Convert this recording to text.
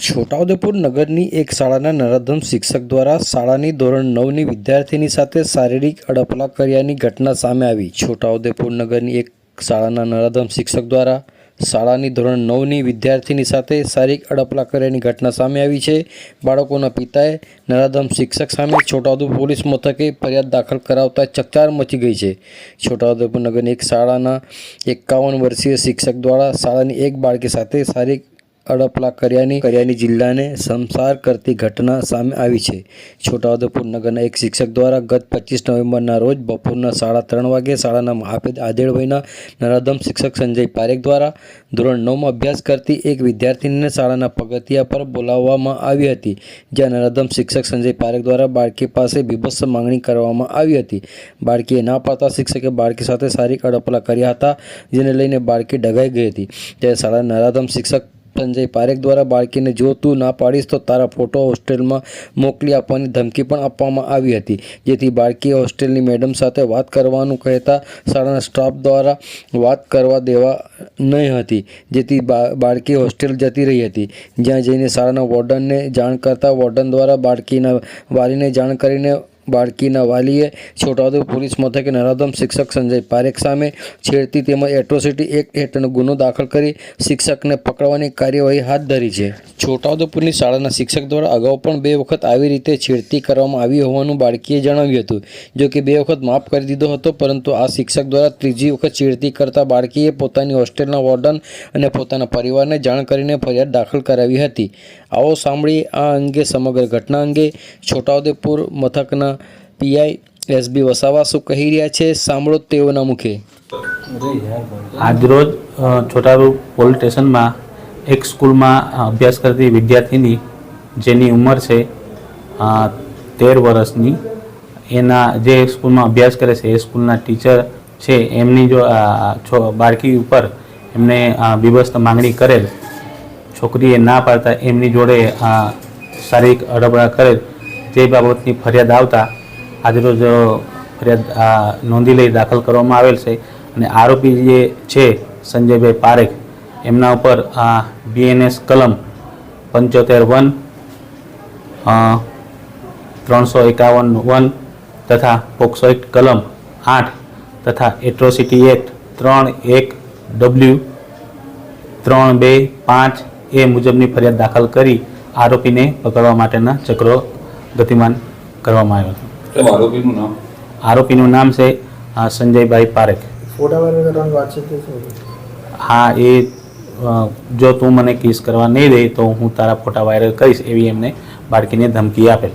છોટાઉદેપુર નગરની એક શાળાના નરાધમ શિક્ષક દ્વારા શાળાની ધોરણ 9ની વિદ્યાર્થીની સાથે શારીરિક અડપલા કર્યાની ઘટના સામે આવી। છોટાઉદેપુર નગરની એક શાળાના નરાધમ શિક્ષક દ્વારા શાળાની ધોરણ 9ની વિદ્યાર્થીની સાથે શારીરિક અડપલા કર્યાની ઘટના સામે આવી છે। બાળકોના પિતાએ નરાધમ શિક્ષક સામે છોટાઉદેપુર પોલીસ મથકે ફરિયાદ દાખલ કરાવતા ચકચાર મચી ગઈ છે। છોટાઉદેપુર નગરની એક શાળાના 51 વર્ષીય શિક્ષક દ્વારા શાળાની એક બાળકી સાથે શારીરિક અડપલા કર્યાની જિલ્લાને શર્મસાર કરતી ઘટના સામે આવી છે। છોટાઉદેપુર નગરના એક શિક્ષક દ્વારા ગત 25 નવેમ્બરના રોજ બપોરના 3:30 વાગ્યે શાળાના આધેડ વયના નરાધમ શિક્ષક સંજય પારેખ દ્વારા ધોરણ 9માં અભ્યાસ કરતી એક વિદ્યાર્થીનીને શાળાના પગથિયા પર બોલાવવામાં આવી હતી, જ્યાં નરાધમ શિક્ષક સંજય પારેખ દ્વારા બાળકી પાસે બીભત્સ માંગણી કરવામાં આવી હતી। બાળકીએ ના પાડતા શિક્ષકે બાળકી સાથે શારીરિક અડપલા કર્યા હતા, જેને લઈને બાળકી ડઘાઈ ગઈ હતી। ત્યારે શાળાના નરાધમ શિક્ષક સંજય પારેખ દ્વારા બાળકીને જો તું ના પાડીશ તો તારા ફોટો હોસ્ટેલમાં મોકલી આપવાની ધમકી પણ આપવામાં આવી હતી, જેથી બાળકીએ હોસ્ટેલની મેડમ સાથે વાત કરવાનું કહેતા શાળાના સ્ટાફ દ્વારા વાત કરવા દેવા નહીં હતી, જેથી બાળકી હોસ્ટેલ જતી રહી હતી, જ્યાં જઈને શાળાના વોર્ડનને જાણ કરતા વોર્ડન દ્વારા બાળકીના વાલીને જાણ કરીને બાળકીના વાલીએ છોટાઉદેપુર પોલીસ મથકે નરાધમ શિક્ષક સંજય પારેખ સામે છેડતી તેમજ એટ્રોસિટી એક્ટ હેઠળનો ગુનો દાખલ કરી શિક્ષકને પકડવાની કાર્યવાહી હાથ ધરી છે। છોટાઉદેપુરની શાળાના શિક્ષક દ્વારા અગાઉ પણ 2 વખત આવી રીતે છેડતી કરવામાં આવી હોવાનું બાળકીએ જણાવ્યું હતું। જો કે 2 વખત માફ કરી દીધો હતો, પરંતુ આ શિક્ષક દ્વારા ત્રીજી વખત છેડતી કરતા બાળકીએ પોતાની હોસ્ટેલના વોર્ડન અને પોતાના પરિવારને જાણ કરીને ફરિયાદ દાખલ કરાવી હતી। આવો સાંભળીએ આ અંગે સમગ્ર ઘટના અંગે છોટાઉદેપુર મથકના પીઆઈ એસબી વસાવા શું કહી રહ્યા છે, સાંભળો તેઓના મુખે। આજરોજ છોટાઉદેપુર પોલીસ સ્ટેશનમાં એક સ્કૂલમાં અભ્યાસ કરતી વિદ્યાર્થીની જેની ઉંમર છે 13 વર્ષની, એના જે સ્કૂલમાં અભ્યાસ કરે છે એ સ્કૂલના ટીચર છે, એમની જો બાળકી ઉપર એમને બીભત્સ માંગણી કરેલ, છોકરીએ ના પાડતા એમની જોડે શારીરિક અડપલા કરેલ તે બાબતની ફરિયાદ આવતા આજરોજ ફરિયાદ નોંધી લઈ દાખલ કરવામાં આવેલ છે। અને આરોપી જે છે સંજયભાઈ પારેખ, એમના ઉપર બીએનએસ કલમ 75(1), 351(1) તથા પોક્સો એક્ટ કલમ 8 તથા એટ્રોસિટી એક્ટ 3(1)W 325 મુજબની ફરિયાદ દાખલ કરી આરોપીને પકડવા માટેના ચક્રો ગતિમાન કરવામાં આવ્યો હતો। આરોપીનું નામ છે સંજયભાઈ પારેખ। હા, એ જો તું મને કિસ કરવા નહીં દે તો હું તારા ફોટા વાયરલ કરીશ એવી એમને બાળકીને ધમકી આપેલ।